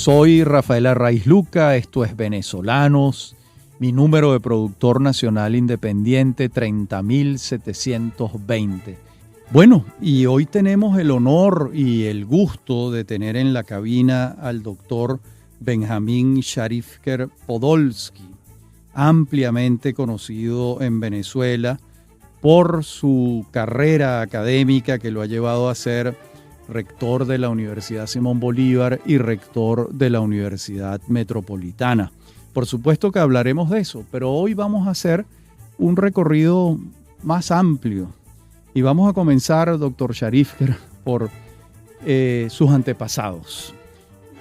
Soy Rafael Arraiz Luca, esto es Venezolanos, mi número de productor nacional independiente 30.720. Bueno, y hoy tenemos el honor y el gusto de tener en la cabina al doctor Benjamín Sharifer Podolsky, ampliamente conocido en Venezuela por su carrera académica que lo ha llevado a ser rector de la Universidad Simón Bolívar y rector de la Universidad Metropolitana. Por supuesto que hablaremos de eso, pero hoy vamos a hacer un recorrido más amplio y vamos a comenzar, doctor Sharifer, por sus antepasados.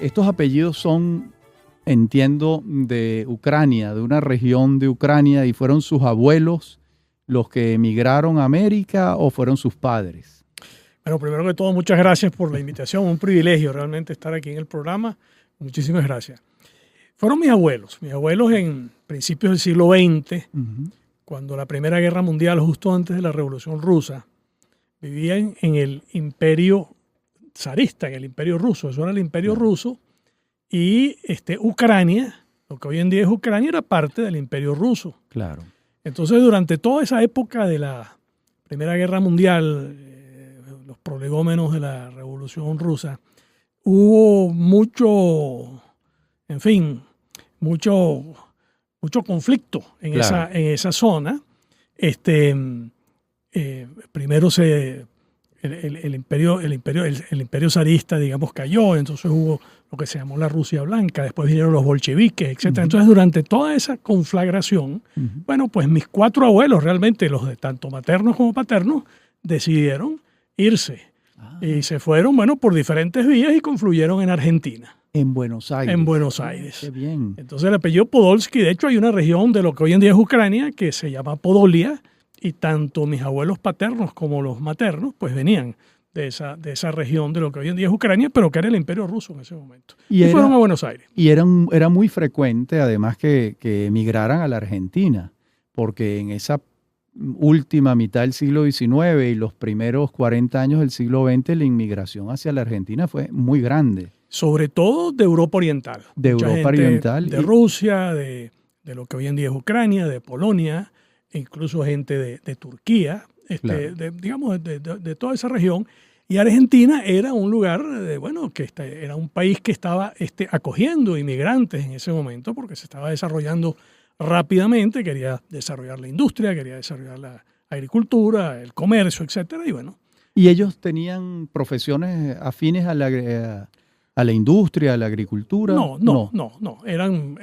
Estos apellidos son, entiendo, de Ucrania, de una región de Ucrania, y fueron sus abuelos los que emigraron a América o fueron sus padres. Bueno, primero que todo, muchas gracias por la invitación. Un privilegio realmente estar aquí en el programa. Muchísimas gracias. Fueron mis abuelos en principios del siglo XX, cuando la Primera Guerra Mundial, justo antes de la Revolución Rusa, vivían en el imperio zarista, en el imperio ruso. Eso era el imperio ruso. Y Ucrania, lo que hoy en día es Ucrania, era parte del imperio ruso. Claro. Entonces, durante toda esa época de la Primera Guerra Mundial, los prolegómenos de la Revolución Rusa, hubo mucho conflicto en, claro, esa zona. Primero el imperio zarista, digamos, cayó, entonces hubo lo que se llamó la Rusia Blanca, después vinieron los bolcheviques, etc. Entonces, durante toda esa conflagración, bueno, pues mis 4 abuelos, realmente los de tanto maternos como paternos, decidieron irse. Y se fueron, bueno, por diferentes vías y confluyeron en Argentina. En Buenos Aires. En Buenos Aires. Qué bien. Entonces el apellido Podolsky, de hecho hay una región de lo que hoy en día es Ucrania que se llama Podolia, y tanto mis abuelos paternos como los maternos pues venían de esa región de lo que hoy en día es Ucrania, pero que era el imperio ruso en ese momento. Y fueron a Buenos Aires. Y era muy frecuente además que emigraran a la Argentina, porque en esa última mitad del siglo XIX y los primeros 40 años del siglo XX, la inmigración hacia la Argentina fue muy grande. Sobre todo de Europa Oriental. De Europa Oriental. De Rusia, de lo que hoy en día es Ucrania, de Polonia, incluso gente de Turquía, claro, de toda esa región. Y Argentina era un lugar, era un país que estaba acogiendo inmigrantes en ese momento porque se estaba desarrollando rápidamente, quería desarrollar la industria, quería desarrollar la agricultura, el comercio, etcétera, y bueno. ¿Y ellos tenían profesiones afines a la industria, a la agricultura? No. Eran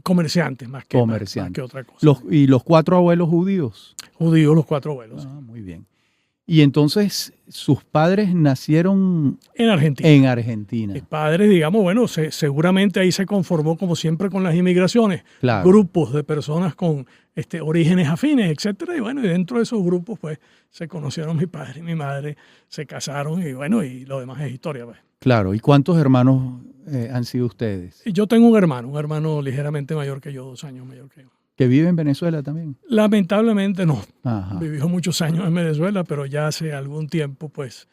comerciantes más que otra cosa. ¿Y los 4 abuelos judíos? Judíos, los 4 abuelos. Muy bien. Y entonces sus padres nacieron en Argentina. Mis padres, digamos, seguramente ahí se conformó, como siempre con las inmigraciones, claro, grupos de personas con orígenes afines, etcétera. Y bueno, y dentro de esos grupos, pues, se conocieron mi padre y mi madre, se casaron y bueno, y lo demás es historia, pues. Claro. ¿Y cuántos hermanos han sido ustedes? Yo tengo un hermano ligeramente mayor que yo, 2 años mayor que yo. ¿Que vive en Venezuela también? Lamentablemente no. Ajá. Vivió muchos años en Venezuela, pero ya hace algún tiempo, pues,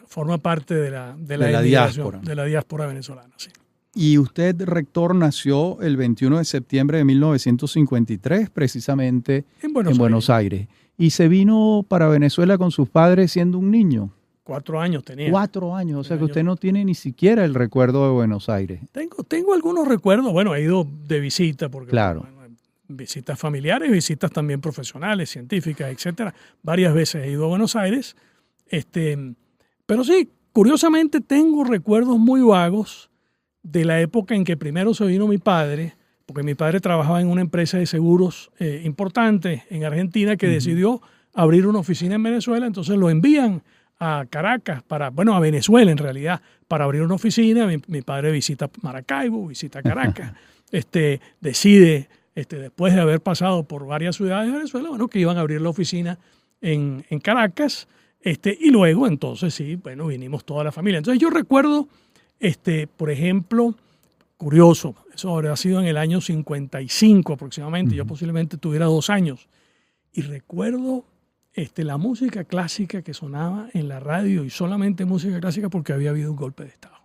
forma parte de la diáspora. De la diáspora venezolana, sí. Y usted, rector, nació el 21 de septiembre de 1953, precisamente en Buenos Aires. Y se vino para Venezuela con sus padres siendo un niño. 4 años tenía. 4 años, o sea que usted no tiene ni siquiera el recuerdo de Buenos Aires. Tengo algunos recuerdos, bueno, he ido de visita, porque claro, visitas familiares, visitas también profesionales, científicas, etcétera. Varias veces he ido a Buenos Aires. Pero sí, curiosamente tengo recuerdos muy vagos de la época en que primero se vino mi padre, porque mi padre trabajaba en una empresa de seguros importante en Argentina que decidió abrir una oficina en Venezuela, entonces lo envían a Caracas, a Venezuela en realidad, para abrir una oficina. Mi padre visita Maracaibo, visita Caracas, decide, después de haber pasado por varias ciudades de Venezuela, que iban a abrir la oficina en Caracas, y luego entonces sí, vinimos toda la familia. Entonces yo recuerdo, por ejemplo, curioso, eso habría sido en el año 55 aproximadamente, yo posiblemente tuviera 2 años, y recuerdo la música clásica que sonaba en la radio, y solamente música clásica porque había habido un golpe de Estado,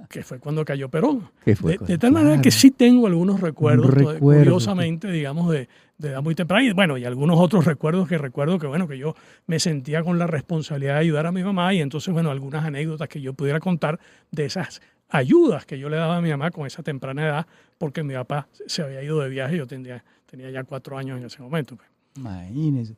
que fue cuando cayó Perón. De tal manera que sí tengo algunos recuerdos, curiosamente, digamos, de edad muy temprana. Y bueno, y algunos otros recuerdos que recuerdo que, bueno, que yo me sentía con la responsabilidad de ayudar a mi mamá, y entonces, bueno, algunas anécdotas que yo pudiera contar de esas ayudas que yo le daba a mi mamá con esa temprana edad, porque mi papá se había ido de viaje, yo tenía ya 4 años en ese momento. Imagínese.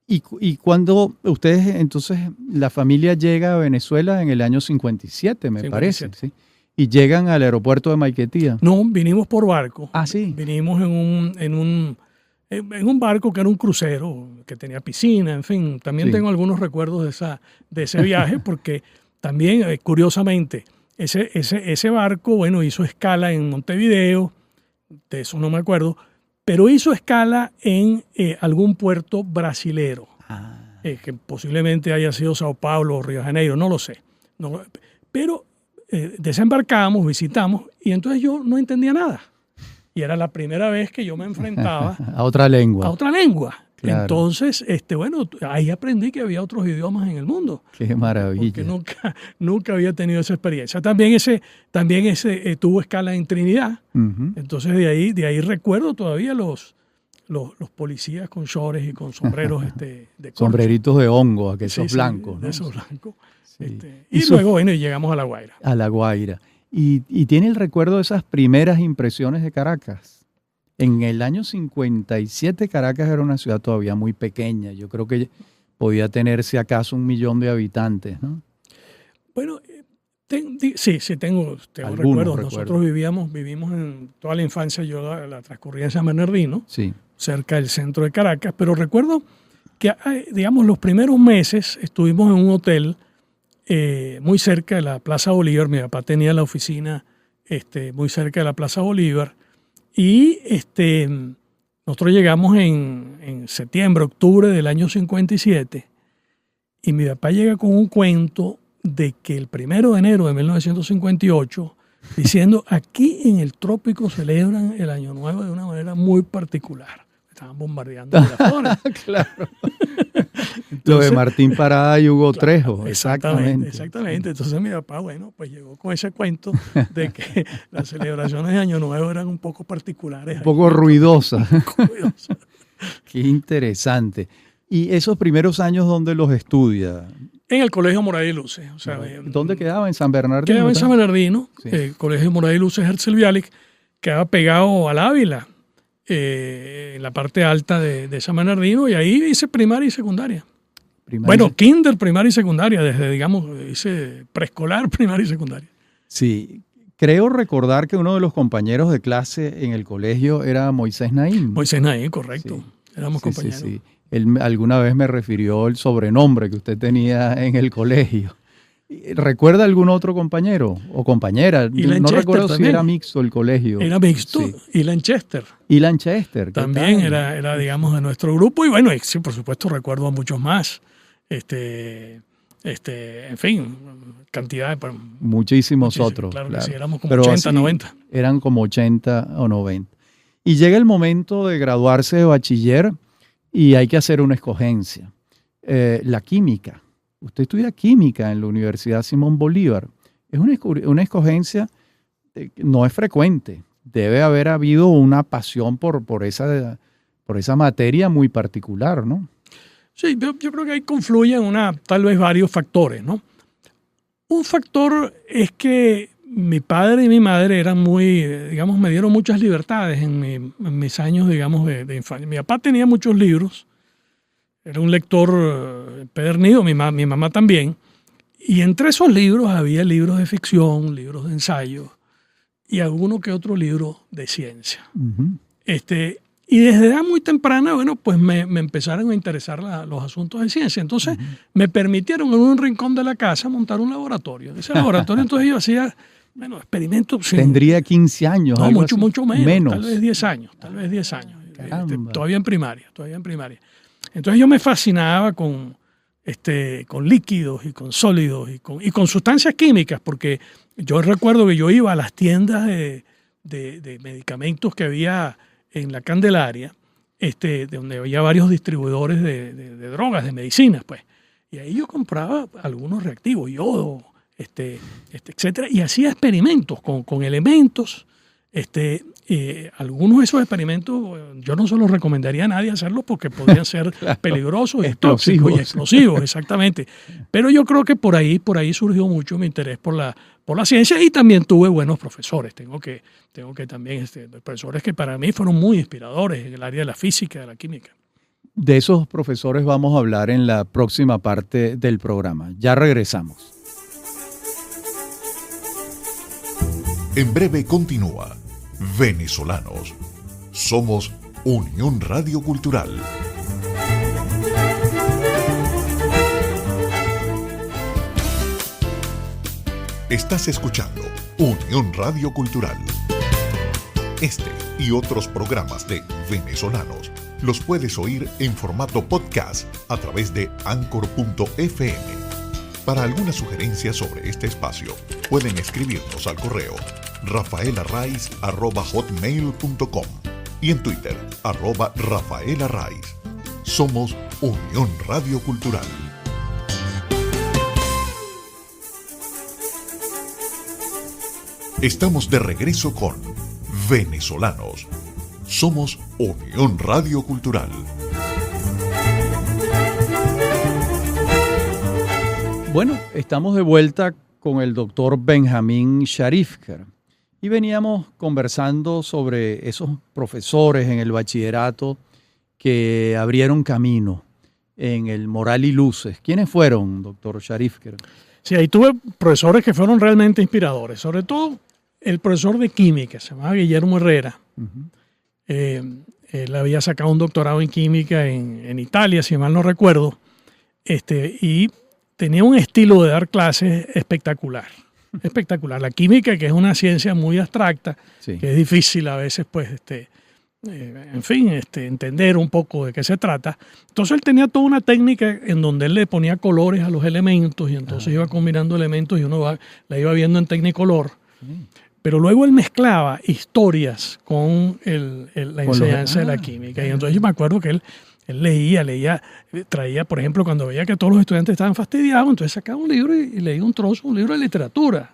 Y cuando ustedes, entonces, la familia llega a Venezuela en el año 57, me 57. Parece, ¿sí? ¿Y llegan al aeropuerto de Maiquetía? No, vinimos por barco. Ah, sí. Vinimos en un barco que era un crucero, que tenía piscina, en fin. También tengo algunos recuerdos de ese viaje, porque también, curiosamente, ese barco, bueno, hizo escala en Montevideo, de eso no me acuerdo, pero hizo escala en algún puerto brasilero, que posiblemente haya sido Sao Paulo o Río de Janeiro, no lo sé. Pero desembarcamos, visitamos, y entonces yo no entendía nada. Y era la primera vez que yo me enfrentaba a otra lengua. Claro. Entonces, bueno, ahí aprendí que había otros idiomas en el mundo. Qué maravilla. Porque nunca había tenido esa experiencia. También ese tuvo escala en Trinidad. Uh-huh. Entonces, de ahí recuerdo todavía los policías con shorts y con sombreros de corcho. Sombreritos de hongo, aquellos blancos. Sí, ¿no? De esos blancos. Sí. Y luego, bueno, y llegamos a La Guaira. A La Guaira. ¿Y tiene el recuerdo de esas primeras impresiones de Caracas? En el año 57 Caracas era una ciudad todavía muy pequeña. Yo creo que podía tener si acaso 1 millón de habitantes, ¿no? Bueno, sí, tengo recuerdos. Nosotros vivimos en toda la infancia, yo la transcurrí en San Bernardino, sí, cerca del centro de Caracas, pero recuerdo que, digamos, los primeros meses estuvimos en un hotel muy cerca de la Plaza Bolívar. Mi papá tenía la oficina muy cerca de la Plaza Bolívar. Y nosotros llegamos en septiembre, octubre del año 57, y mi papá llega con un cuento de que el 1 de enero de 1958, diciendo, aquí en el trópico celebran el Año Nuevo de una manera muy particular. Estaban bombardeando Miraflores. Claro. Lo de Martín Parada y Hugo Trejo. Exactamente. Entonces mi papá, bueno, pues llegó con ese cuento de que las celebraciones de Año Nuevo eran un poco particulares. Un poco ruidosas. Qué interesante. ¿Y esos primeros años dónde los estudia? En el Colegio Moraes y Luces. O sea, ¿dónde quedaba? ¿En San Bernardino? Quedaba en San Bernardino. Sí. El Colegio Moraes y Luces Herzl Bialik quedaba pegado al Ávila, en la parte alta de San Bernardino, y ahí hice primaria y secundaria. Kinder, primaria y secundaria, desde, digamos, hice preescolar, primaria y secundaria. Sí, creo recordar que uno de los compañeros de clase en el colegio era Moisés Naim. Moisés Naim, correcto. Sí. Éramos compañeros. Sí. Él alguna vez me refirió el sobrenombre que usted tenía en el colegio. ¿Recuerda algún otro compañero o compañera? No recuerdo también. Si era mixto el colegio. Era mixto. Sí. Ilan Chester. También era, digamos, de nuestro grupo. Y bueno, sí, por supuesto, recuerdo a muchos más. En fin, cantidad de... Muchísimos otros. Claro que sí, éramos como 80, 90. Eran como 80 o 90. Y llega el momento de graduarse de bachiller y hay que hacer una escogencia. La química. Usted estudia química en la Universidad Simón Bolívar. Es una escogencia que no es frecuente. Debe haber habido una pasión por esa materia muy particular, ¿no? Sí, yo creo que ahí confluyen tal vez varios factores, ¿no? Un factor es que mi padre y mi madre eran muy, digamos, me dieron muchas libertades en mis años, digamos, de infancia. Mi papá tenía muchos libros. Era un lector empedernido, mi mamá también. Y entre esos libros había libros de ficción, libros de ensayo y alguno que otro libro de ciencia. Uh-huh. Y desde edad muy temprana, bueno, pues me empezaron a interesar los asuntos de ciencia. Entonces, uh-huh, me permitieron en un rincón de la casa montar un laboratorio. En ese laboratorio, entonces yo hacía, bueno, experimentos. Tendría 15 años. No, mucho menos. Tal vez 10 años. Caramba. Todavía en primaria. Entonces yo me fascinaba con líquidos y con sólidos y con sustancias químicas, porque yo recuerdo que yo iba a las tiendas de medicamentos que había en la Candelaria de donde había varios distribuidores de drogas, de medicinas, pues. Y ahí yo compraba algunos reactivos, yodo, etcétera, y hacía experimentos con elementos. Algunos de esos experimentos yo no se los recomendaría a nadie hacerlos porque podrían ser peligrosos y tóxicos y explosivos, exactamente. Pero yo creo que por ahí surgió mucho mi interés por la ciencia, y también tuve buenos profesores. Tengo que también profesores que para mí fueron muy inspiradores en el área de la física y de la química. De esos profesores vamos a hablar en la próxima parte del programa. Ya regresamos. En breve continúa Venezolanos. Somos Unión Radio Cultural. Estás escuchando Unión Radio Cultural. Este y otros programas de Venezolanos los puedes oír en formato podcast a través de Anchor.fm. Para alguna sugerencia sobre este espacio, pueden escribirnos al correo rafaelarraiz@hotmail.com y en Twitter @rafaelarraiz. Somos Unión Radio Cultural. Estamos de regreso con Venezolanos. Somos Unión Radio Cultural. Bueno, estamos de vuelta con el doctor Benjamín Sharifker y veníamos conversando sobre esos profesores en el bachillerato que abrieron camino en el Moral y Luces. ¿Quiénes fueron, doctor Sharifker? Sí, ahí tuve profesores que fueron realmente inspiradores, sobre todo el profesor de química, se llamaba Guillermo Herrera. Uh-huh. Él había sacado un doctorado en química en Italia, si mal no recuerdo, y tenía un estilo de dar clases espectacular. Espectacular. La química, que es una ciencia muy abstracta, sí, que es difícil a veces, pues, entender un poco de qué se trata. Entonces él tenía toda una técnica en donde él le ponía colores a los elementos y entonces iba combinando elementos y uno la iba viendo en Tecnicolor. Pero luego él mezclaba historias con la enseñanza de la química. Y entonces yo me acuerdo que él leía, traía, por ejemplo, cuando veía que todos los estudiantes estaban fastidiados, entonces sacaba un libro y leía un libro de literatura.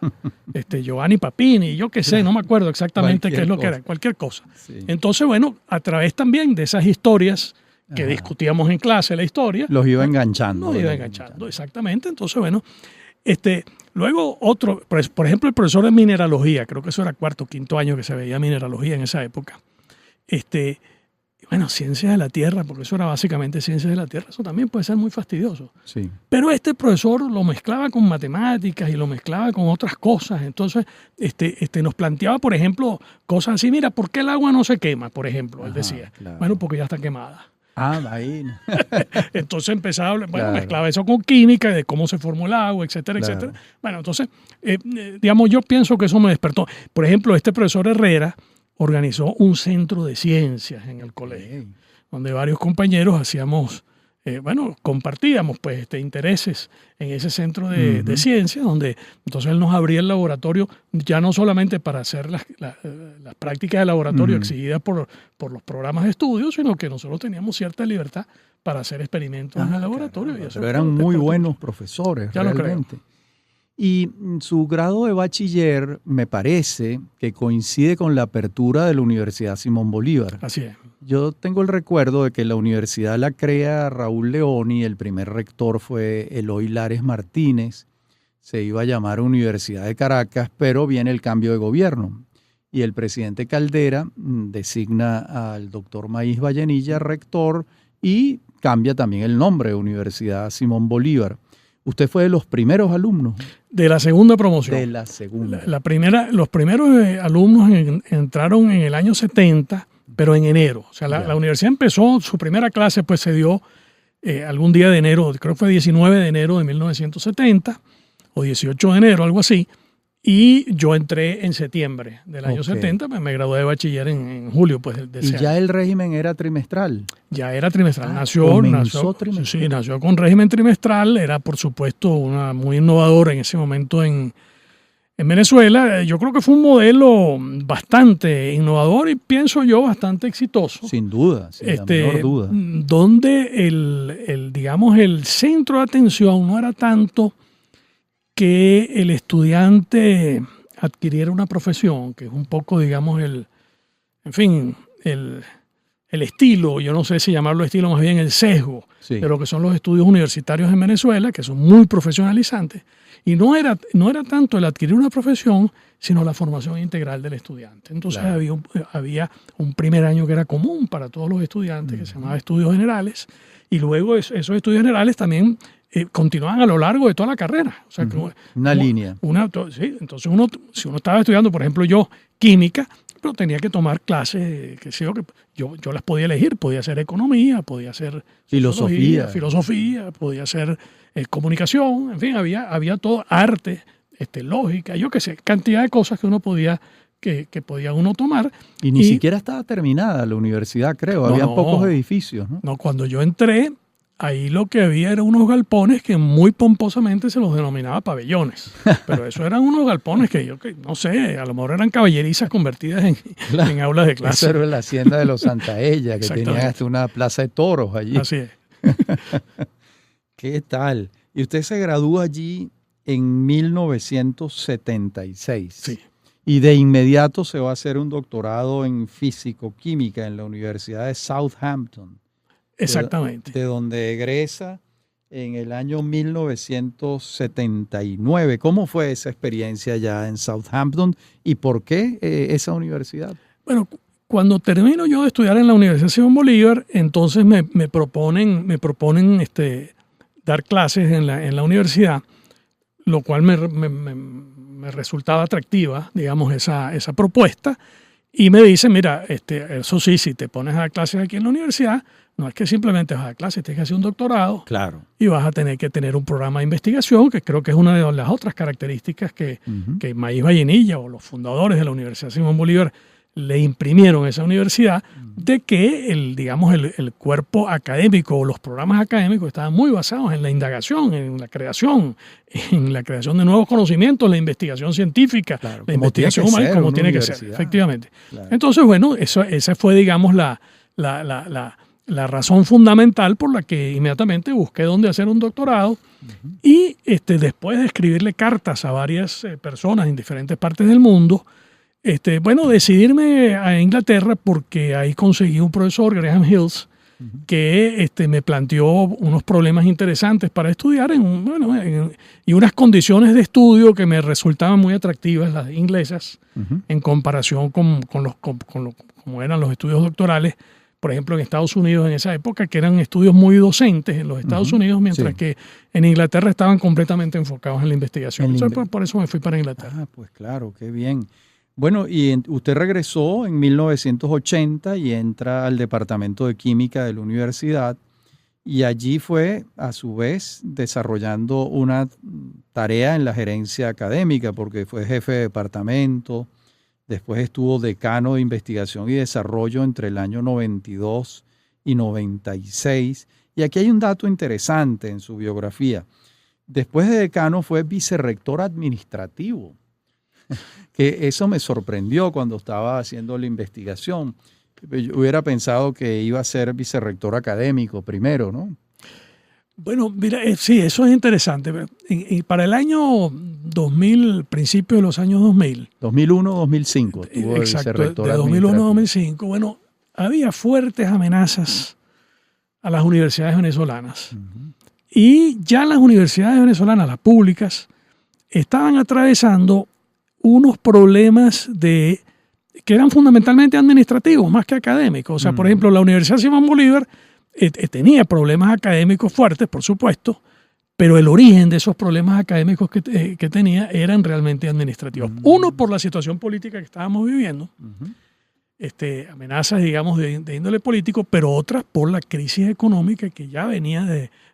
Giovanni Papini, yo qué sé, no me acuerdo exactamente qué es lo que era, cualquier cosa. Sí. Entonces, bueno, a través también de esas historias que discutíamos en clase, la historia. Los iba enganchando. Exactamente. Entonces, bueno, luego otro, por ejemplo, el profesor de mineralogía, creo que eso era cuarto o quinto año que se veía mineralogía en esa época. Bueno, ciencias de la tierra, porque eso era básicamente ciencias de la tierra, eso también puede ser muy fastidioso. Sí. Pero este profesor lo mezclaba con matemáticas y lo mezclaba con otras cosas. Entonces, nos planteaba, por ejemplo, cosas así, mira, ¿por qué el agua no se quema? Por ejemplo, él decía, claro. Bueno, porque ya está quemada. Ahí. Entonces empezaba, mezclaba eso con química, de cómo se formó el agua, etcétera, etcétera. Bueno, entonces, digamos, yo pienso que eso me despertó. Por ejemplo, este profesor Herrera organizó un centro de ciencias en el colegio, donde varios compañeros hacíamos, compartíamos pues intereses en ese centro de ciencias, donde entonces él nos abría el laboratorio, ya no solamente para hacer las prácticas de laboratorio exigidas por los programas de estudio, sino que nosotros teníamos cierta libertad para hacer experimentos en el laboratorio. Claro, pero eran muy buenos profesores, ya realmente. Lo creo. Y su grado de bachiller me parece que coincide con la apertura de la Universidad Simón Bolívar. Así es. Yo tengo el recuerdo de que la universidad la crea Raúl Leoni, el primer rector fue Eloy Lares Martínez, se iba a llamar Universidad de Caracas, pero viene el cambio de gobierno y el presidente Caldera designa al doctor Maíz Vallenilla rector y cambia también el nombre, Universidad Simón Bolívar. ¿Usted fue de los primeros alumnos? De la segunda promoción. De la segunda. Los primeros alumnos entraron en el año 70, pero en enero. O sea, la universidad empezó, su primera clase pues se dio algún día de enero, creo que fue 19 de enero de 1970, o 18 de enero, algo así. Y yo entré en septiembre del año 70, me gradué de bachiller en julio pues, de ese año. ¿Y ya año. El régimen era trimestral? Ya era trimestral. Nació trimestral. Sí, nació con régimen trimestral. Era, por supuesto, una muy innovadora en ese momento en en Venezuela, yo creo que fue un modelo bastante innovador y pienso yo bastante exitoso. Sin duda, sin la menor duda. Donde digamos, el centro de atención no era tanto que el estudiante adquiriera una profesión, que es un poco, digamos, el estilo, yo no sé si llamarlo estilo, más bien el sesgo de lo que son los estudios universitarios en Venezuela, que son muy profesionalizantes. Y no era tanto el adquirir una profesión, sino la formación integral del estudiante. Entonces había un primer año que era común para todos los estudiantes, que se llamaba estudios generales, y luego esos estudios generales también continuaban a lo largo de toda la carrera. O sea, una línea. Sí, entonces si uno estaba estudiando, por ejemplo yo, química, pero tenía que tomar clases, que yo las podía elegir, podía hacer economía, podía hacer filosofía, podía hacer comunicación, en fin, había todo, arte, lógica, yo qué sé, cantidad de cosas que uno podía uno tomar. Y ni siquiera estaba terminada la universidad, creo, había pocos edificios, ¿no? No, cuando yo entré, ahí lo que había eran unos galpones que muy pomposamente se los denominaba pabellones. Pero eso eran unos galpones que no sé, a lo mejor eran caballerizas convertidas en aulas de clase. Eso era la hacienda de los Santaella, que tenía hasta una plaza de toros allí. Así es. ¿Qué tal? Y usted se gradúa allí en 1976. Sí. Y de inmediato se va a hacer un doctorado en físico-química en la Universidad de Southampton. Exactamente. De donde egresa en el año 1979. ¿Cómo fue esa experiencia allá en Southampton y por qué esa universidad? Bueno, cuando termino yo de estudiar en la Universidad Simón Bolívar, entonces me proponen dar clases en la universidad, lo cual me resultaba atractiva, digamos, esa propuesta. Y me dicen, mira, eso sí, si te pones a dar clases aquí en la universidad, no es que simplemente vas a dar clases, tienes que hacer un doctorado. Claro. Y vas a tener que tener un programa de investigación, que creo que es una de las otras características que Maíz Vallenilla o los fundadores de la Universidad Simón Bolívar le imprimieron a esa universidad, de que el cuerpo académico o los programas académicos estaban muy basados en la indagación, en la creación de nuevos conocimientos, la investigación científica, claro, la investigación humana, como tiene que ser, efectivamente. Claro. Entonces, bueno, esa fue, digamos, la razón fundamental por la que inmediatamente busqué dónde hacer un doctorado. Y después de escribirle cartas a varias personas en diferentes partes del mundo, decidirme a Inglaterra porque ahí conseguí un profesor, Graham Hills, que me planteó unos problemas interesantes para estudiar y unas condiciones de estudio que me resultaban muy atractivas, las inglesas, en comparación con como eran los estudios doctorales, por ejemplo, en Estados Unidos en esa época, que eran estudios muy docentes en los Estados Unidos, mientras que en Inglaterra estaban completamente enfocados en la investigación. Por eso me fui para Inglaterra. Ah, pues claro, qué bien. Bueno, y usted regresó en 1980 y entra al Departamento de Química de la universidad y allí fue, a su vez, desarrollando una tarea en la gerencia académica porque fue jefe de departamento, después estuvo decano de investigación y desarrollo entre el año 92 y 96. Y aquí hay un dato interesante en su biografía. Después de decano fue vicerrector administrativo. Que eso me sorprendió cuando estaba haciendo la investigación. Yo hubiera pensado que iba a ser vicerrector académico primero, ¿no? Bueno, mira, sí, eso es interesante. Y para el año 2000, principio de los años 2000. 2001-2005 estuvo exacto, vicerrector de 2001-2005. Bueno, había fuertes amenazas a las universidades venezolanas. Y ya las universidades venezolanas, las públicas, estaban atravesando unos problemas que eran fundamentalmente administrativos más que académicos. O sea, por ejemplo, la Universidad Simón Bolívar tenía problemas académicos fuertes, por supuesto, pero el origen de esos problemas académicos que tenía eran realmente administrativos. Uno, por la situación política que estábamos viviendo, amenazas, digamos, de índole político, pero otras por la crisis económica que ya venía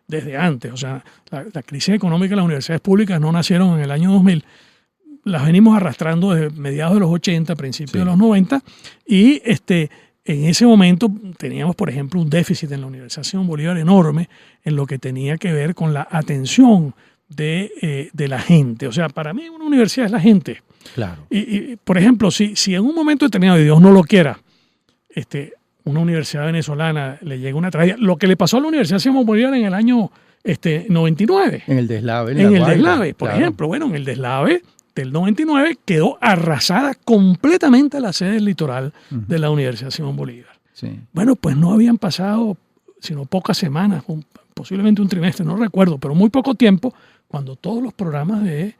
desde antes. O sea, la crisis económica de las universidades públicas no nacieron en el año 2000, las venimos arrastrando desde mediados de los 80, principios de los 90, y en ese momento teníamos, por ejemplo, un déficit en la Universidad Simón Bolívar enorme en lo que tenía que ver con la atención de la gente. O sea, para mí una universidad es la gente. Claro. Y por ejemplo, si en un momento determinado, y Dios no lo quiera, una universidad venezolana le llega una tragedia, lo que le pasó a la Universidad Simón Bolívar en el año 99. En el deslave. En el deslave, por ejemplo. Bueno, en el deslave del 99 quedó arrasada completamente la sede del litoral de la Universidad Simón Bolívar. Sí. Bueno, pues no habían pasado sino pocas semanas, posiblemente un trimestre, no recuerdo, pero muy poco tiempo, cuando todos los programas del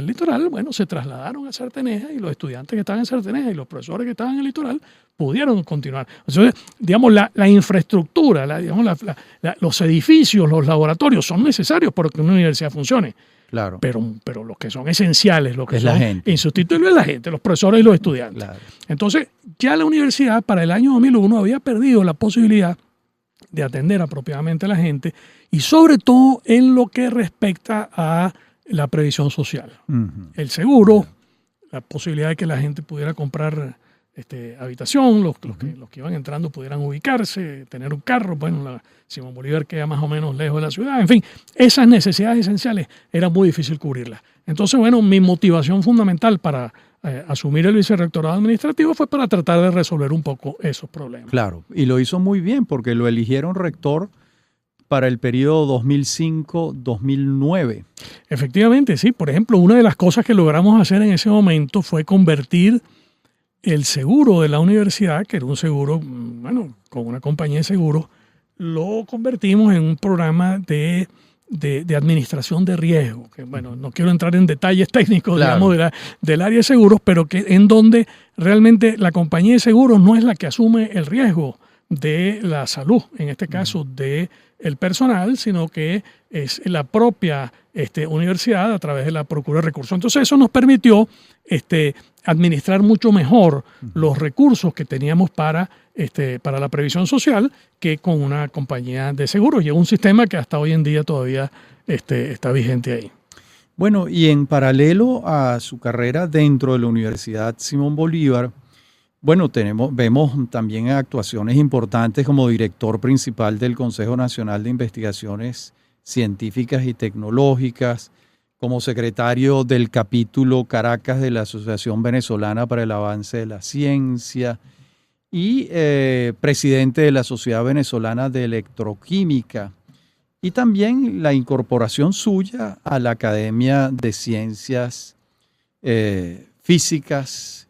litoral, bueno, se trasladaron a Certeneja y los estudiantes que estaban en Certeneja y los profesores que estaban en el litoral pudieron continuar. Entonces, digamos, la infraestructura, los edificios, los laboratorios son necesarios para que una universidad funcione. Claro. Pero los que son esenciales, los que es son insustituibles es la gente, los profesores y los estudiantes. Claro. Entonces, ya la universidad para el año 2001 había perdido la posibilidad de atender apropiadamente a la gente y sobre todo en lo que respecta a la previsión social. El seguro, la posibilidad de que la gente pudiera comprar habitación, los que iban entrando pudieran ubicarse, tener un carro, bueno, la Simón Bolívar queda más o menos lejos de la ciudad, en fin, esas necesidades esenciales era muy difícil cubrirlas. Entonces, bueno, mi motivación fundamental para asumir el vicerrectorado administrativo fue para tratar de resolver un poco esos problemas. Claro, y lo hizo muy bien porque lo eligieron rector para el periodo 2005-2009. Efectivamente, sí. Por ejemplo, una de las cosas que logramos hacer en ese momento fue convertir el seguro de la universidad, que era un seguro, bueno, con una compañía de seguros, lo convertimos en un programa de administración de riesgo, que bueno, no quiero entrar en detalles técnicos, claro, digamos, del área de seguros, pero que en donde realmente la compañía de seguros no es la que asume el riesgo de la salud, en este caso del personal, sino que es la propia universidad a través de la Procuraduría de Recursos. Entonces eso nos permitió administrar mucho mejor los recursos que teníamos para la previsión social que con una compañía de seguros. Y es un sistema que hasta hoy en día todavía está vigente ahí. Bueno, y en paralelo a su carrera dentro de la Universidad Simón Bolívar, bueno, vemos también actuaciones importantes como director principal del Consejo Nacional de Investigaciones Científicas y Tecnológicas, como secretario del capítulo Caracas de la Asociación Venezolana para el Avance de la Ciencia y presidente de la Sociedad Venezolana de Electroquímica, y también la incorporación suya a la Academia de Ciencias Físicas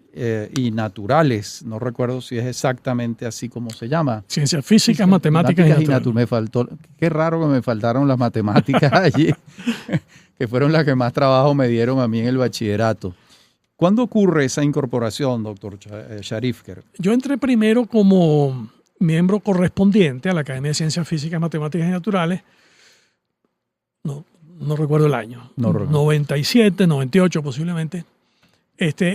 y Naturales. No recuerdo si es exactamente así como se llama. Ciencias Físicas, Matemáticas y Naturales. Me faltó, qué raro que me faltaron las matemáticas allí, que fueron las que más trabajo me dieron a mí en el bachillerato. ¿Cuándo ocurre esa incorporación, doctor Sharifker? Yo entré primero como miembro correspondiente a la Academia de Ciencias Físicas, Matemáticas y Naturales. No recuerdo el año. 97, 98 posiblemente.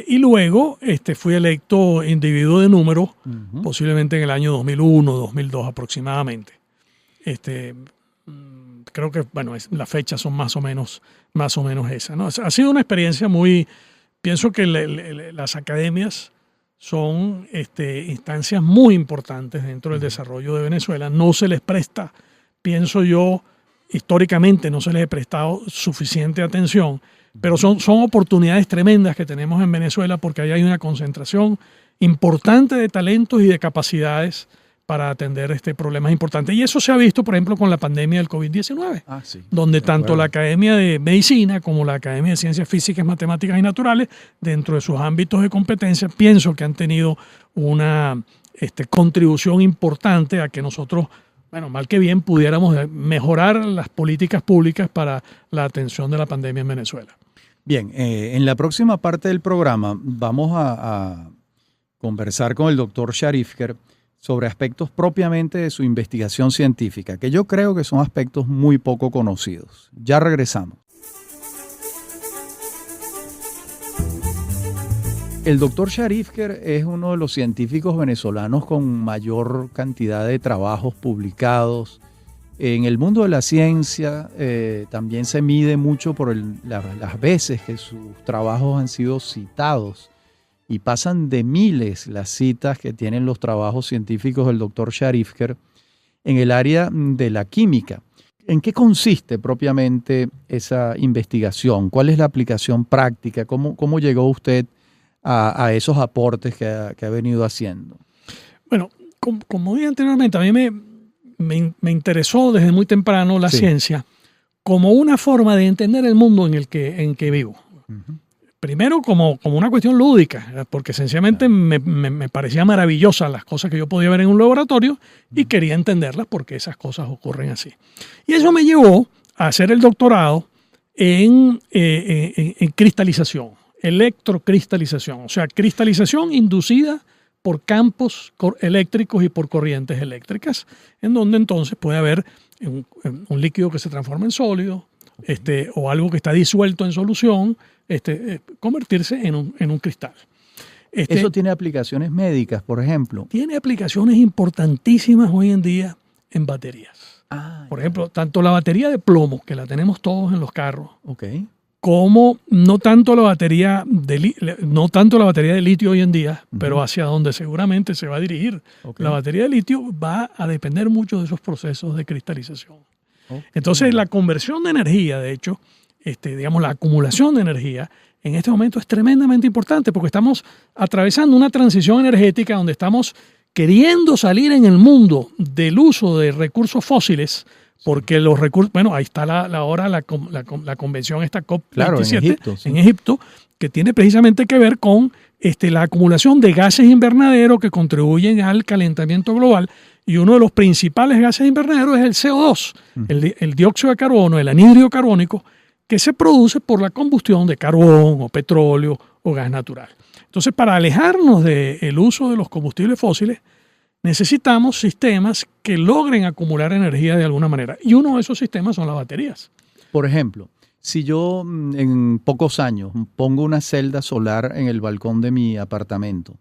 Y luego fui electo individuo de número, posiblemente en el año 2001, 2002 aproximadamente. Creo que, bueno, las fechas son más o menos esas, ¿no? Ha sido una experiencia pienso que las academias son instancias muy importantes dentro del desarrollo de Venezuela. No se les presta, pienso yo, históricamente no se les ha prestado suficiente atención, pero son oportunidades tremendas que tenemos en Venezuela porque ahí hay una concentración importante de talentos y de capacidades para atender problemas importantes. Y eso se ha visto, por ejemplo, con la pandemia del COVID-19, donde tanto la Academia de Medicina como la Academia de Ciencias Físicas, Matemáticas y Naturales, dentro de sus ámbitos de competencia, pienso que han tenido una contribución importante a que nosotros, bueno, mal que bien, pudiéramos mejorar las políticas públicas para la atención de la pandemia en Venezuela. Bien, en la próxima parte del programa vamos a conversar con el doctor Sharifker sobre aspectos propiamente de su investigación científica, que yo creo que son aspectos muy poco conocidos. Ya regresamos. El doctor Sharifker es uno de los científicos venezolanos con mayor cantidad de trabajos publicados. En el mundo de la ciencia también se mide mucho por las veces que sus trabajos han sido citados y pasan de miles las citas que tienen los trabajos científicos del doctor Sharifker en el área de la química. ¿En qué consiste propiamente esa investigación? ¿Cuál es la aplicación práctica? ¿Cómo llegó usted a esos aportes que ha venido haciendo? Bueno, como dije anteriormente, a mí me interesó desde muy temprano la ciencia como una forma de entender el mundo en que vivo. Uh-huh. Primero como una cuestión lúdica, porque sencillamente me parecía maravillosa las cosas que yo podía ver en un laboratorio y quería entenderlas porque esas cosas ocurren así. Y eso me llevó a hacer el doctorado en cristalización, electrocristalización, o sea, cristalización inducida por campos eléctricos y por corrientes eléctricas, en donde entonces puede haber un líquido que se transforma en sólido, o algo que está disuelto en solución, convertirse en un cristal. ¿Eso tiene aplicaciones médicas, por ejemplo? Tiene aplicaciones importantísimas hoy en día en baterías. Por ejemplo, tanto la batería de plomo, que la tenemos todos en los carros, como no tanto la batería de litio hoy en día, pero hacia donde seguramente se va a dirigir. La batería de litio va a depender mucho de esos procesos de cristalización. Entonces, la conversión de energía, de hecho, la acumulación de energía, en este momento es tremendamente importante porque estamos atravesando una transición energética donde estamos queriendo salir en el mundo del uso de recursos fósiles, porque los recursos, bueno, ahí está ahora la convención esta COP27 en Egipto, que tiene precisamente que ver con la acumulación de gases invernaderos que contribuyen al calentamiento global, y uno de los principales gases invernaderos es el CO2, el dióxido de carbono, el anhídrido carbónico, que se produce por la combustión de carbón o petróleo o gas natural. Entonces, para alejarnos del uso de los combustibles fósiles, necesitamos sistemas que logren acumular energía de alguna manera. Y uno de esos sistemas son las baterías. Por ejemplo, si yo en pocos años pongo una celda solar en el balcón de mi apartamento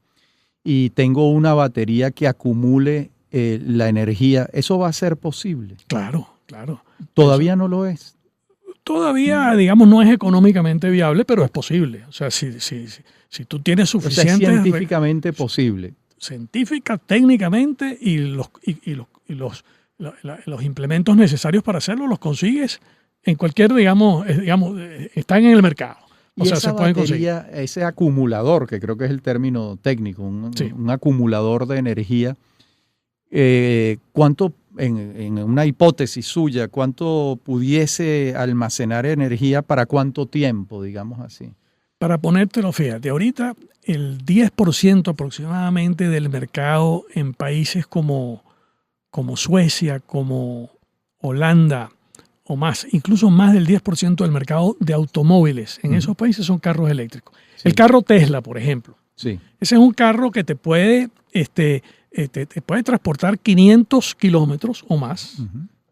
y tengo una batería que acumule la energía, ¿eso va a ser posible? Claro. ¿Todavía no lo es? Todavía, no es económicamente viable, pero es posible. O sea, si tú tienes suficiente... O sea, es científicamente posible. Científica, técnicamente, y los implementos necesarios para hacerlo los consigues en cualquier, están en el mercado. O sea, se pueden conseguir. Ese acumulador, que creo que es el término técnico, un acumulador de energía, ¿cuánto, en una hipótesis suya, cuánto pudiese almacenar energía para cuánto tiempo, digamos así? Para ponértelo, fíjate, ahorita el 10% aproximadamente del mercado en países como Suecia, como Holanda o más, incluso más del 10% del mercado de automóviles en esos países son carros eléctricos. Sí. El carro Tesla, por ejemplo. Sí. Ese es un carro que te puede transportar 500 kilómetros o más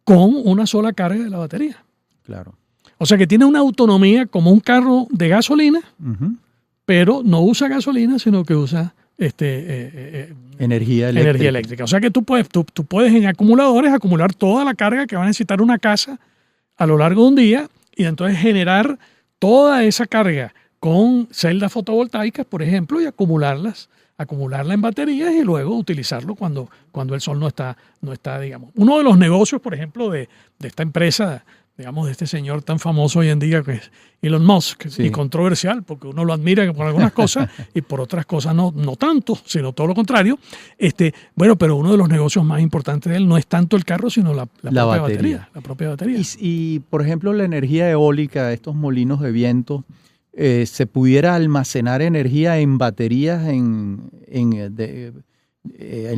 con una sola carga de la batería. Claro. O sea que tiene una autonomía como un carro de gasolina, pero no usa gasolina, sino que usa energía eléctrica. O sea que tú puedes en acumuladores acumular toda la carga que va a necesitar una casa a lo largo de un día y entonces generar toda esa carga con celdas fotovoltaicas, por ejemplo, y acumularla en baterías y luego utilizarlo cuando el sol no está, digamos. Uno de los negocios, por ejemplo, de esta empresa, digamos, de este señor tan famoso hoy en día que es Elon Musk, y controversial, porque uno lo admira por algunas cosas y por otras cosas no tanto, sino todo lo contrario. Pero uno de los negocios más importantes de él no es tanto el carro, sino la propia batería. Y, por ejemplo, la energía eólica, estos molinos de viento, ¿se pudiera almacenar energía en baterías en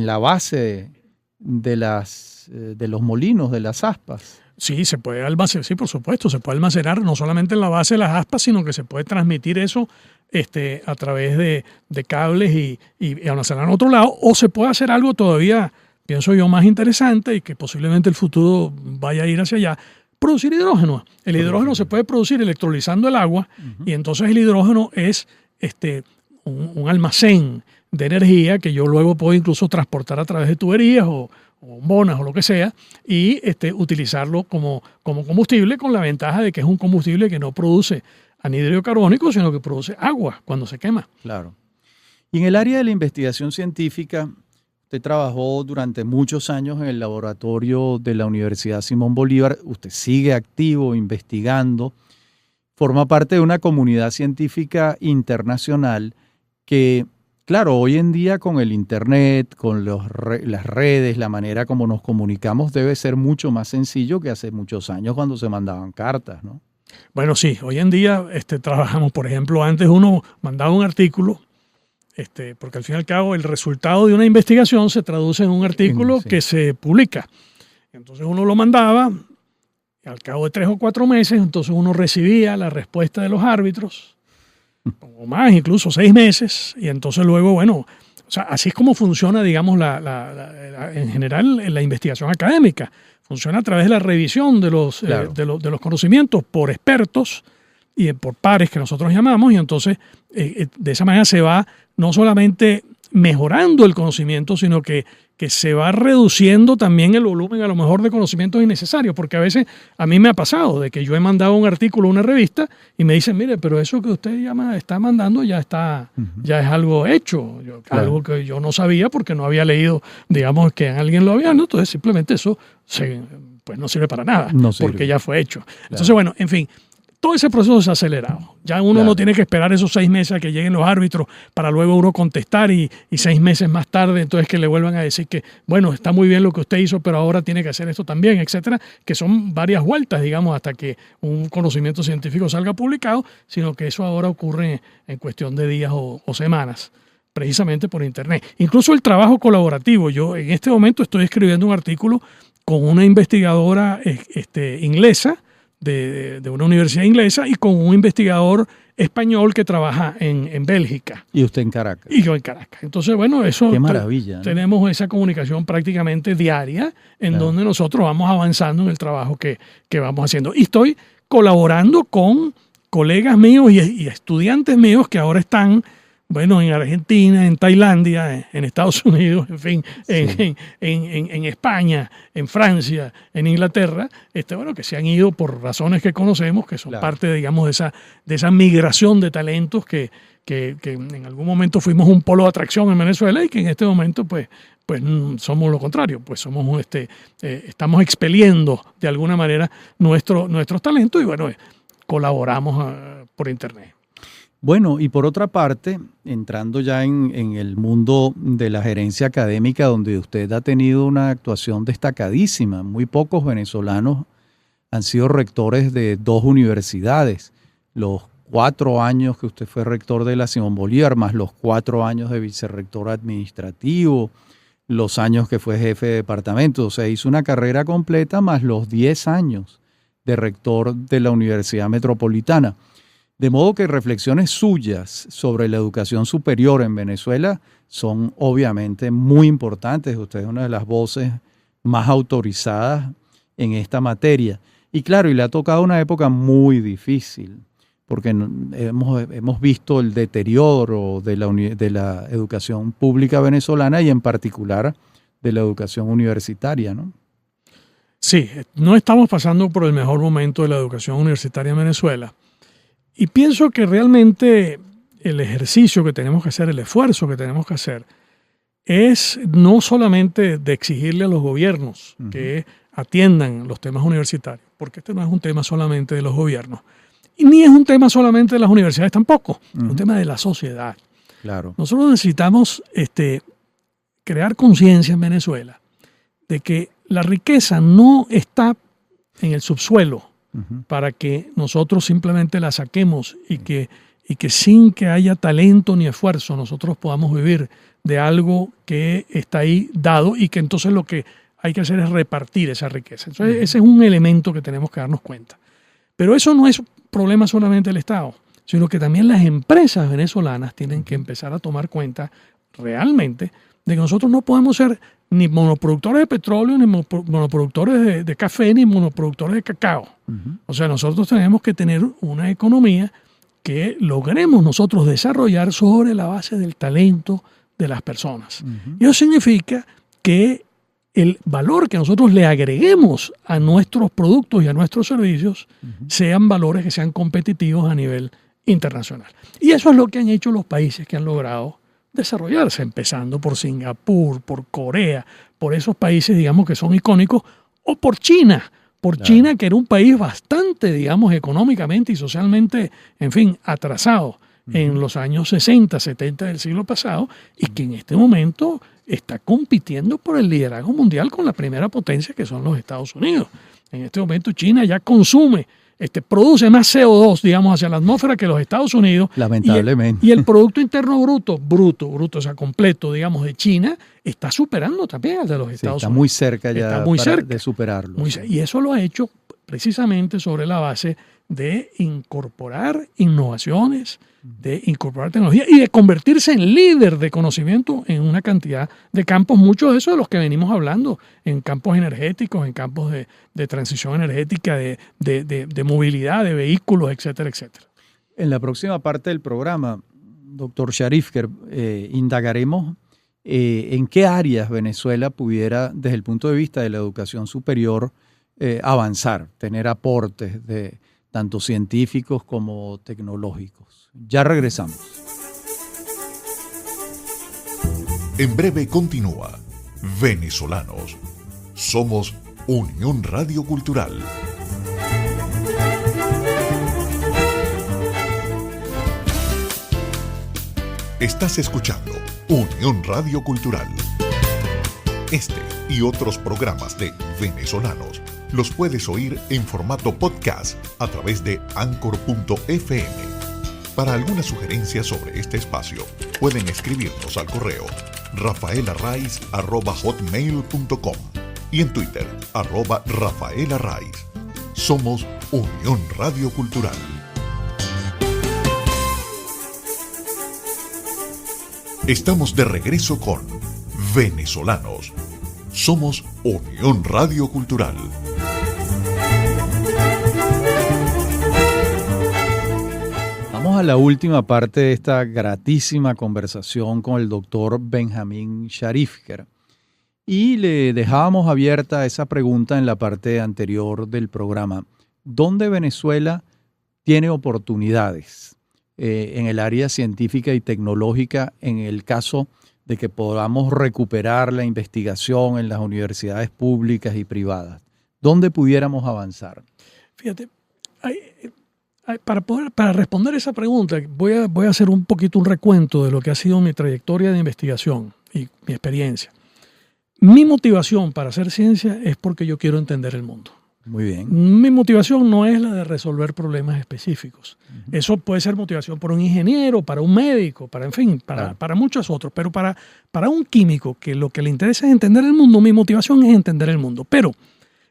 la base de los molinos, de las aspas? Sí, se puede almacenar, sí, por supuesto, se puede almacenar no solamente en la base de las aspas, sino que se puede transmitir eso a través de cables y almacenar en otro lado, o se puede hacer algo todavía, pienso yo, más interesante y que posiblemente el futuro vaya a ir hacia allá, producir hidrógeno. El hidrógeno se puede producir electrolizando el agua y entonces el hidrógeno es un almacén de energía que yo luego puedo incluso transportar a través de tuberías o bombonas o lo que sea y utilizarlo como combustible, con la ventaja de que es un combustible que no produce anhídrido carbónico, sino que produce agua cuando se quema. Claro. Y en el área de la investigación científica, Usted trabajó durante muchos años en el laboratorio de la Universidad Simón Bolívar. Usted sigue activo, investigando. Forma parte de una comunidad científica internacional que, claro, hoy en día con el Internet, con las redes, la manera como nos comunicamos debe ser mucho más sencillo que hace muchos años cuando se mandaban cartas, ¿no? Bueno, sí, hoy en día trabajamos, por ejemplo, antes uno mandaba un artículo, porque al fin y al cabo el resultado de una investigación se traduce en un artículo que se publica. Entonces uno lo mandaba, y al cabo de 3 o 4 meses, entonces uno recibía la respuesta de los árbitros, o más, incluso 6 meses, y entonces luego, bueno, o sea, así es como funciona, digamos, en general la investigación académica. Funciona a través de la revisión de los conocimientos por expertos y por pares que nosotros llamamos, y entonces de esa manera se va no solamente mejorando el conocimiento, sino que se va reduciendo también el volumen a lo mejor de conocimientos innecesarios, porque a veces a mí me ha pasado de que yo he mandado un artículo a una revista y me dicen, mire, pero eso que usted está mandando ya es algo hecho, algo que yo no sabía porque no había leído, digamos, que alguien lo había, ¿no? Entonces simplemente eso pues no sirve para nada, porque ya fue hecho. Claro. Entonces, bueno, en fin, todo ese proceso se ha acelerado. Ya uno no tiene que esperar esos 6 meses a que lleguen los árbitros para luego uno contestar y 6 meses más tarde entonces que le vuelvan a decir que, bueno, está muy bien lo que usted hizo, pero ahora tiene que hacer esto también, etcétera, que son varias vueltas, digamos, hasta que un conocimiento científico salga publicado, sino que eso ahora ocurre en cuestión de días o semanas, precisamente por Internet. Incluso el trabajo colaborativo. Yo en este momento estoy escribiendo un artículo con una investigadora inglesa, de una universidad inglesa, y con un investigador español que trabaja en Bélgica. ¿Y usted en Caracas? Y yo en Caracas. Entonces, bueno, eso... Qué maravilla, ¿no? Tenemos esa comunicación prácticamente diaria en donde nosotros vamos avanzando en el trabajo que vamos haciendo. Y estoy colaborando con colegas míos y estudiantes míos que ahora están, bueno, en Argentina, en Tailandia, en Estados Unidos, en fin, en España, en Francia, en Inglaterra, bueno, que se han ido por razones que conocemos, que son parte, digamos, de esa migración de talentos que en algún momento fuimos un polo de atracción en Venezuela y que en este momento, pues somos lo contrario, pues somos estamos expeliendo de alguna manera nuestros talentos y, bueno, colaboramos por Internet. Bueno, y por otra parte, entrando ya en el mundo de la gerencia académica, donde usted ha tenido una actuación destacadísima, muy pocos venezolanos han sido rectores de 2 universidades. Los 4 años que usted fue rector de la Simón Bolívar, más los 4 años de vicerrector administrativo, los años que fue jefe de departamento. O sea, hizo una carrera completa más los 10 años de rector de la Universidad Metropolitana. De modo que reflexiones suyas sobre la educación superior en Venezuela son obviamente muy importantes. Usted es una de las voces más autorizadas en esta materia. Y claro, y le ha tocado una época muy difícil, porque hemos visto el deterioro de la educación pública venezolana y en particular de la educación universitaria, ¿no? Sí, no estamos pasando por el mejor momento de la educación universitaria en Venezuela. Y pienso que realmente el ejercicio que tenemos que hacer, el esfuerzo que tenemos que hacer, es no solamente de exigirle a los gobiernos que atiendan los temas universitarios, porque este no es un tema solamente de los gobiernos, y ni es un tema solamente de las universidades tampoco, es un tema de la sociedad. Claro. Nosotros necesitamos crear conciencia en Venezuela de que la riqueza no está en el subsuelo, para que nosotros simplemente la saquemos y que sin que haya talento ni esfuerzo nosotros podamos vivir de algo que está ahí dado y que entonces lo que hay que hacer es repartir esa riqueza. Entonces ese es un elemento que tenemos que darnos cuenta. Pero eso no es problema solamente del Estado, sino que también las empresas venezolanas tienen que empezar a tomar cuenta realmente de que nosotros no podemos ser ni monoproductores de petróleo, ni monoproductores de café, ni monoproductores de cacao. O sea, nosotros tenemos que tener una economía que logremos nosotros desarrollar sobre la base del talento de las personas. Y eso significa que el valor que nosotros le agreguemos a nuestros productos y a nuestros servicios sean valores que sean competitivos a nivel internacional. Y eso es lo que han hecho los países que han logrado desarrollarse, empezando por Singapur, por Corea, por esos países, digamos, que son icónicos, o por China. Por Claro. China, que era un país bastante, digamos, económicamente y socialmente, en fin, atrasado en los años 60, 70 del siglo pasado, y que en este momento está compitiendo por el liderazgo mundial con la primera potencia, que son los Estados Unidos. En este momento China ya consume, produce más CO2, digamos, hacia la atmósfera que los Estados Unidos. Lamentablemente. Y el Producto Interno bruto, o sea, completo, digamos, de China, está superando también al de los Sí, Estados está Unidos. muy cerca ya Está muy cerca. de superarlo. Y eso lo ha hecho precisamente sobre la base de incorporar innovaciones, de incorporar tecnología y de convertirse en líder de conocimiento en una cantidad de campos, muchos de esos de los que venimos hablando, en campos energéticos, en campos de transición energética, de movilidad, de vehículos, etcétera, etcétera. En la próxima parte del programa, doctor Sharifker, indagaremos en qué áreas Venezuela pudiera, desde el punto de vista de la educación superior, avanzar, tener aportes de tanto científicos como tecnológicos. Ya regresamos. En breve continúa Venezolanos. Somos Unión Radio Cultural. Estás escuchando Unión Radio Cultural. Este y otros programas de Venezolanos los puedes oír en formato podcast a través de anchor.fm. Para alguna sugerencia sobre este espacio, pueden escribirnos al correo rafaelarraiz@hotmail.com y en Twitter @rafaelarraiz. Somos Unión Radio Cultural. Estamos de regreso con Venezolanos. Somos Unión Radio Cultural. Vamos a la última parte de esta gratísima conversación con el doctor Benjamín Sharifker. Y le dejábamos abierta esa pregunta en la parte anterior del programa. ¿Dónde Venezuela tiene oportunidades en el área científica y tecnológica en el caso de que podamos recuperar la investigación en las universidades públicas y privadas? ¿Dónde pudiéramos avanzar? Fíjate, para responder esa pregunta, voy a hacer un poquito un recuento de lo que ha sido mi trayectoria de investigación y mi experiencia. Mi motivación para hacer ciencia es porque yo quiero entender el mundo. Muy bien. Mi motivación no es la de resolver problemas específicos. Eso puede ser motivación para un ingeniero, para un médico, para muchos otros. Pero para un químico que lo que le interesa es entender el mundo, mi motivación es entender el mundo. Pero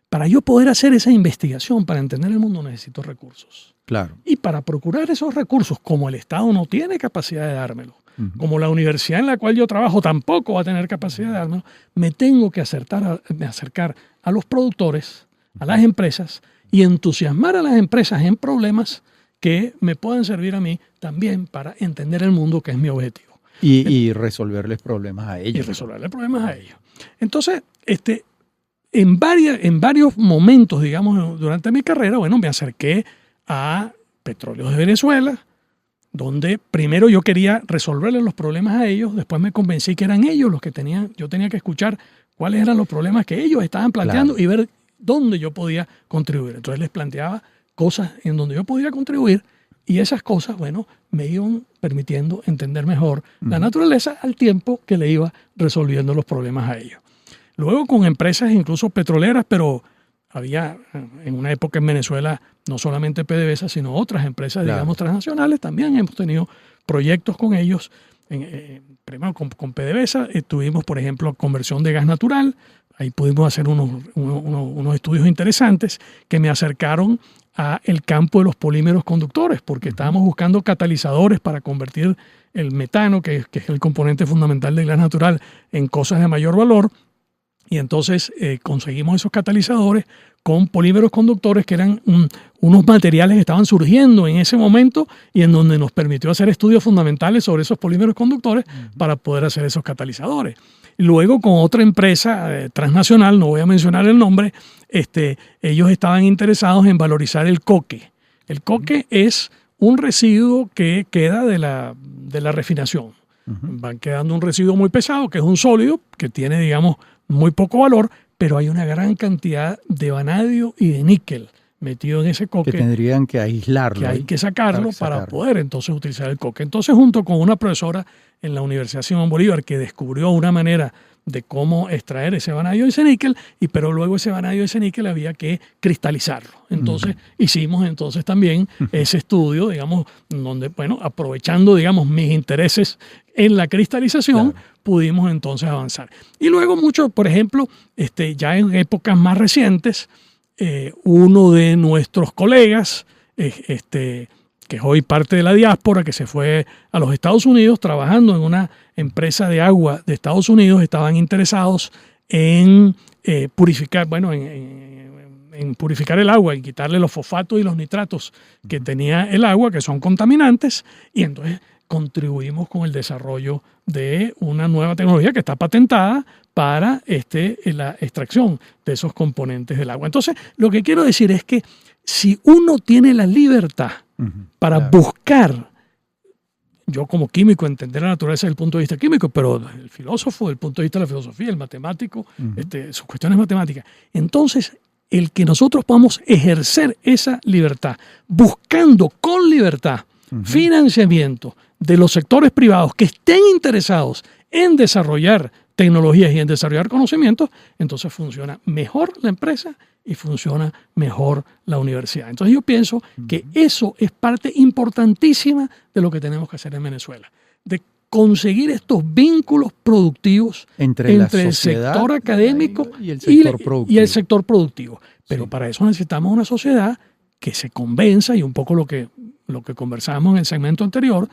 para yo poder hacer esa investigación, para entender el mundo, necesito recursos. Claro. Y para procurar esos recursos, como el Estado no tiene capacidad de dármelo, como la universidad en la cual yo trabajo tampoco va a tener capacidad de dármelo, me tengo que acercar a los productores, a las empresas, y entusiasmar a las empresas en problemas que me puedan servir a mí también para entender el mundo, que es mi objetivo. Y resolverles problemas a ellos. Y resolverles problemas a ellos. Entonces, en varios momentos, digamos, durante mi carrera, bueno, me acerqué a Petróleos de Venezuela, donde primero yo quería resolverles los problemas a ellos, después me convencí que eran ellos los que yo tenía que escuchar cuáles eran los problemas que ellos estaban planteando, claro, y ver dónde yo podía contribuir. Entonces les planteaba cosas en donde yo podía contribuir, y esas cosas, bueno, me iban permitiendo entender mejor la naturaleza al tiempo que le iba resolviendo los problemas a ellos. Luego con empresas incluso petroleras, pero había en una época en Venezuela no solamente PDVSA, sino otras empresas, claro, digamos, transnacionales. También hemos tenido proyectos con ellos. Primero con PDVSA tuvimos, por ejemplo, conversión de gas natural. Ahí pudimos hacer unos estudios interesantes que me acercaron a el campo de los polímeros conductores, porque estábamos buscando catalizadores para convertir el metano, que es el componente fundamental del gas natural, en cosas de mayor valor. Y entonces conseguimos esos catalizadores con polímeros conductores, que eran unos materiales que estaban surgiendo en ese momento y en donde nos permitió hacer estudios fundamentales sobre esos polímeros conductores para poder hacer esos catalizadores. Luego con otra empresa transnacional, no voy a mencionar el nombre, ellos estaban interesados en valorizar el coque. El coque es un residuo que queda de la refinación. van quedando un residuo muy pesado, que es un sólido, que tiene, digamos, muy poco valor, pero hay una gran cantidad de vanadio y de níquel metido en ese coque. Que tendrían que aislarlo. Que hay que sacarlo para poder entonces utilizar el coque. Entonces, junto con una profesora en la Universidad Simón Bolívar que descubrió una manera de cómo extraer ese vanadio y ese níquel, pero luego ese vanadio y ese níquel había que cristalizarlo. Entonces, hicimos entonces también ese estudio, digamos, donde, bueno, aprovechando, digamos, mis intereses en la cristalización, pudimos entonces avanzar. Y luego mucho, por ejemplo, ya en épocas más recientes, uno de nuestros colegas, que es hoy parte de la diáspora, que se fue a los Estados Unidos trabajando en una empresa de agua de Estados Unidos, estaban interesados en purificar, bueno, en purificar el agua y quitarle los fosfatos y los nitratos que tenía el agua, que son contaminantes, y entonces contribuimos con el desarrollo de una nueva tecnología que está patentada para la extracción de esos componentes del agua. Entonces, lo que quiero decir es que si uno tiene la libertad para buscar, yo como químico entender la naturaleza desde el punto de vista químico, pero el filósofo desde el punto de vista de la filosofía, el matemático, sus cuestiones matemáticas, entonces el que nosotros podamos ejercer esa libertad, buscando con libertad financiamiento de los sectores privados que estén interesados en desarrollar tecnologías y en desarrollar conocimientos, entonces funciona mejor la empresa y funciona mejor la universidad. Entonces yo pienso que eso es parte importantísima de lo que tenemos que hacer en Venezuela, de conseguir estos vínculos productivos entre el sector académico y el sector productivo. Pero para eso necesitamos una sociedad que se convenza, y un poco lo que conversamos en el segmento anterior,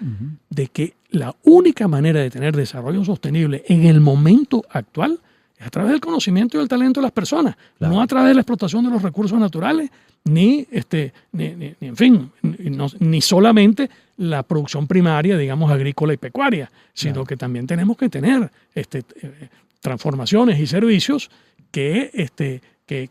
de que la única manera de tener desarrollo sostenible en el momento actual es a través del conocimiento y del talento de las personas, no a través de la explotación de los recursos naturales, ni solamente la producción primaria, digamos, agrícola y pecuaria, sino que también tenemos que tener transformaciones y servicios que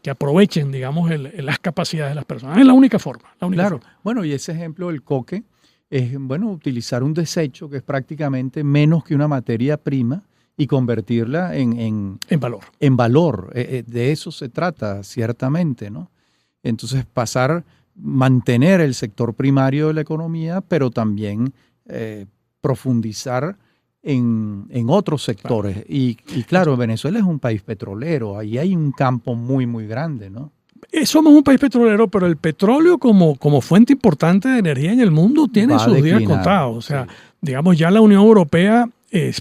aprovechen, digamos, las capacidades de las personas. Es la única forma. Forma. Bueno, y ese ejemplo del coque es, bueno, utilizar un desecho que es prácticamente menos que una materia prima y convertirla en valor. En valor. De eso se trata, ciertamente, ¿no? Entonces, mantener el sector primario de la economía, pero también profundizar en otros sectores. Claro. Y claro, Venezuela es un país petrolero, ahí hay un campo muy, muy grande, ¿no? Somos un país petrolero, pero el petróleo como fuente importante de energía en el mundo tiene sus días contados. O sea, digamos, ya la Unión Europea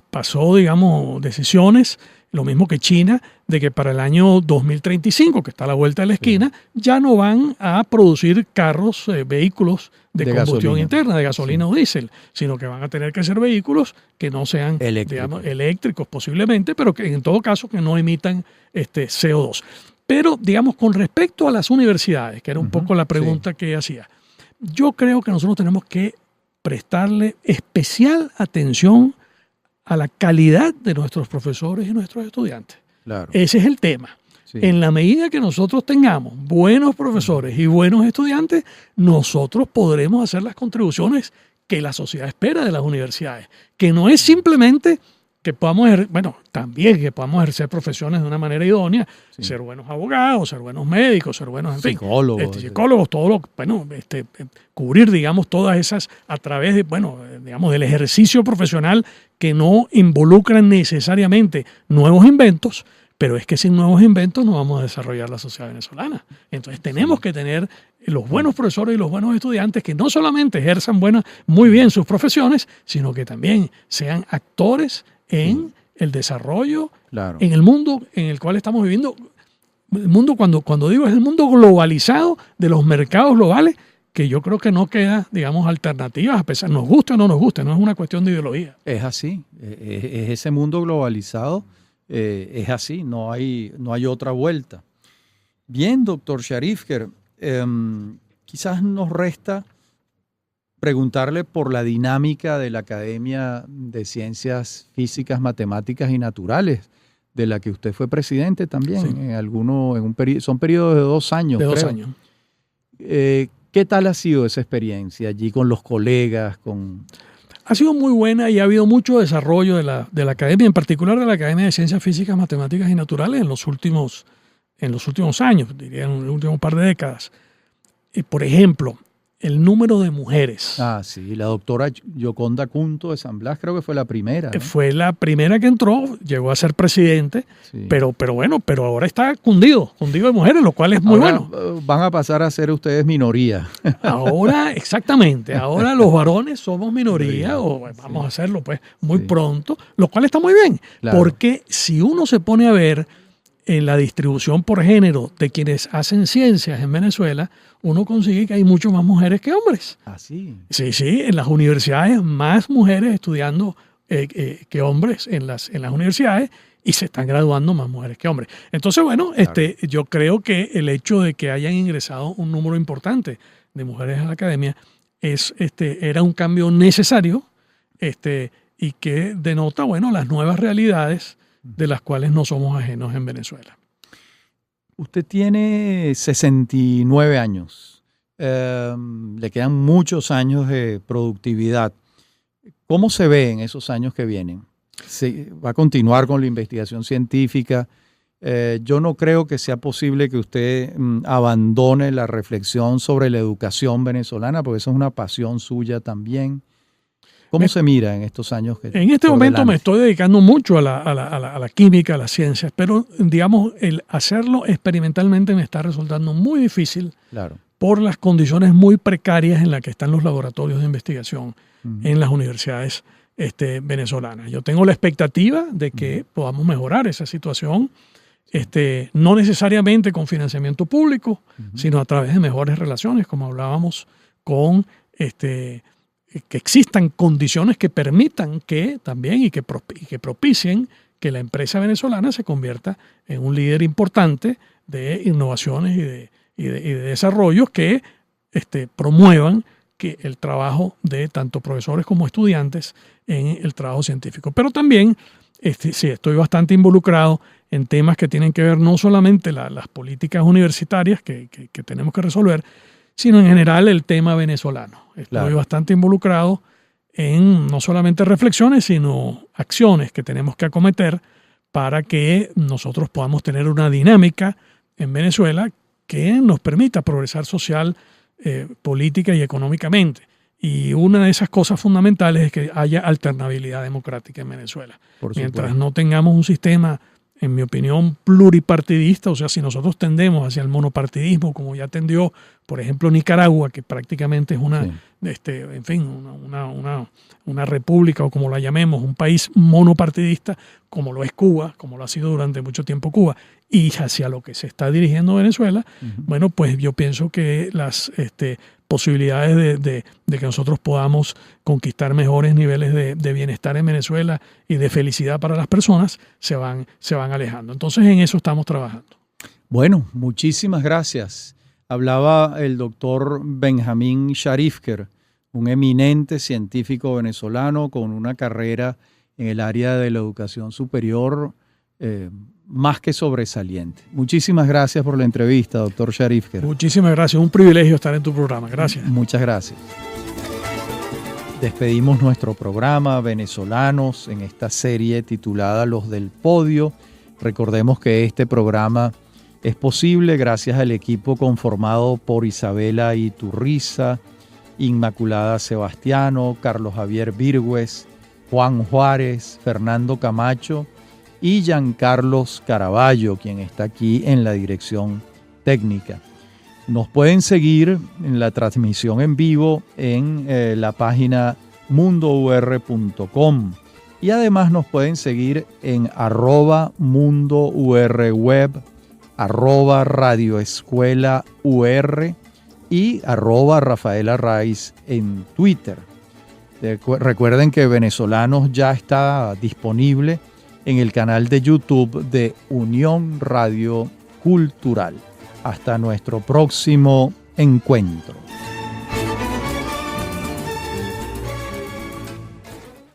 pasó, digamos, decisiones, lo mismo que China, de que para el año 2035, que está a la vuelta de la esquina, ya no van a producir carros, vehículos de combustión interna, de gasolina o diésel, sino que van a tener que ser vehículos que no sean digamos, eléctricos posiblemente, pero que en todo caso que no emitan CO2. Pero, digamos, con respecto a las universidades, que era un poco la pregunta que hacía, yo creo que nosotros tenemos que prestarle especial atención a la calidad de nuestros profesores y nuestros estudiantes. Claro. Ese es el tema. Sí. En la medida que nosotros tengamos buenos profesores y buenos estudiantes, nosotros podremos hacer las contribuciones que la sociedad espera de las universidades, que no es simplemente que podamos también que podamos ejercer profesiones de una manera idónea, ser buenos abogados, ser buenos médicos, ser buenos psicólogos, todo cubrir, digamos, todas esas a través de, digamos, del ejercicio profesional que no involucran necesariamente nuevos inventos, pero es que sin nuevos inventos no vamos a desarrollar la sociedad venezolana. Entonces tenemos que tener los buenos profesores y los buenos estudiantes que no solamente ejerzan muy bien sus profesiones, sino que también sean actores en el desarrollo, en el mundo en el cual estamos viviendo. El mundo, cuando digo, es el mundo globalizado de los mercados globales, que yo creo que no queda, digamos, alternativas, a pesar, nos guste o no nos guste, no es una cuestión de ideología. Es así, es ese mundo globalizado, es así, no hay otra vuelta. Bien, doctor Sharifker, quizás nos resta preguntarle por la dinámica de la Academia de Ciencias Físicas, Matemáticas y Naturales, de la que usted fue presidente también, son periodos de 2 años. De 2 años. ¿Qué tal ha sido esa experiencia allí con los colegas? ha sido muy buena y ha habido mucho desarrollo de la academia, en particular de la Academia de Ciencias Físicas, Matemáticas y Naturales en los últimos años, diría en el último par de décadas. Por ejemplo, el número de mujeres. Ah, sí, la doctora Yoconda Cunto de San Blas creo que fue la primera, ¿no? Fue la primera que entró, llegó a ser presidente, Sí. pero ahora está cundido de mujeres, lo cual es muy Ahora, bueno. van a pasar a ser ustedes minoría. Ahora, exactamente, ahora los varones somos minoría, o vamos a hacerlo pues muy pronto, lo cual está muy bien, Claro. porque si uno se pone a ver en la distribución por género de quienes hacen ciencias en Venezuela, uno consigue que hay mucho más mujeres que hombres. Ah, sí. Sí, en las universidades más mujeres estudiando que hombres en las universidades, y se están graduando más mujeres que hombres. Entonces, bueno, yo creo que el hecho de que hayan ingresado un número importante de mujeres a la academia era un cambio necesario y que denota, bueno, las nuevas realidades de las cuales no somos ajenos en Venezuela. Usted tiene 69 años. Le quedan muchos años de productividad. ¿Cómo se ve en esos años que vienen? ¿Va a continuar con la investigación científica? Yo no creo que sea posible que usted abandone la reflexión sobre la educación venezolana, porque eso es una pasión suya también. ¿Cómo se mira en estos años que En este por momento delante? me estoy dedicando mucho a la química, a las ciencias, pero digamos, el hacerlo experimentalmente me está resultando muy difícil Claro. por las condiciones muy precarias en las que están los laboratorios de investigación en las universidades venezolanas. Yo tengo la expectativa de que podamos mejorar esa situación, no necesariamente con financiamiento público, sino a través de mejores relaciones, como hablábamos, con que existan condiciones que permitan que también y que propicien que la empresa venezolana se convierta en un líder importante de innovaciones y de desarrollos que promuevan que el trabajo de tanto profesores como estudiantes en el trabajo científico. Pero también sí, estoy bastante involucrado en temas que tienen que ver no solamente las políticas universitarias que tenemos que resolver, sino en general el tema venezolano. Estoy bastante involucrado en no solamente reflexiones, sino acciones que tenemos que acometer para que nosotros podamos tener una dinámica en Venezuela que nos permita progresar social, política y económicamente. Y una de esas cosas fundamentales es que haya alternabilidad democrática en Venezuela. Mientras no tengamos un sistema, en mi opinión, pluripartidista, o sea, si nosotros tendemos hacia el monopartidismo, como ya tendió, por ejemplo, Nicaragua, que prácticamente es una república, o como la llamemos, un país monopartidista, como lo es Cuba, como lo ha sido durante mucho tiempo Cuba, y hacia lo que se está dirigiendo Venezuela, bueno, pues yo pienso que las posibilidades de que nosotros podamos conquistar mejores niveles de bienestar en Venezuela y de felicidad para las personas se van alejando. Entonces en eso estamos trabajando. Bueno, muchísimas gracias. Hablaba el doctor Benjamín Sharifker, un eminente científico venezolano con una carrera en el área de la educación superior más que sobresaliente. Muchísimas gracias por la entrevista, doctor Sharifker. Muchísimas gracias, un privilegio estar en tu programa. Gracias. Muchas gracias. Despedimos nuestro programa Venezolanos en esta serie titulada Los del Podio. Recordemos que este programa es posible gracias al equipo conformado por Isabela Iturriza, Inmaculada Sebastiano, Carlos Javier Virgües, Juan Juárez, Fernando Camacho y Giancarlos Caraballo, quien está aquí en la dirección técnica. Nos pueden seguir en la transmisión en vivo en la página mundour.com y además nos pueden seguir en @mundourweb, @radioescuelaur y @Rafael en Twitter. Recuerden que Venezolanos ya está disponible en el canal de YouTube de Unión Radio Cultural. Hasta nuestro próximo encuentro.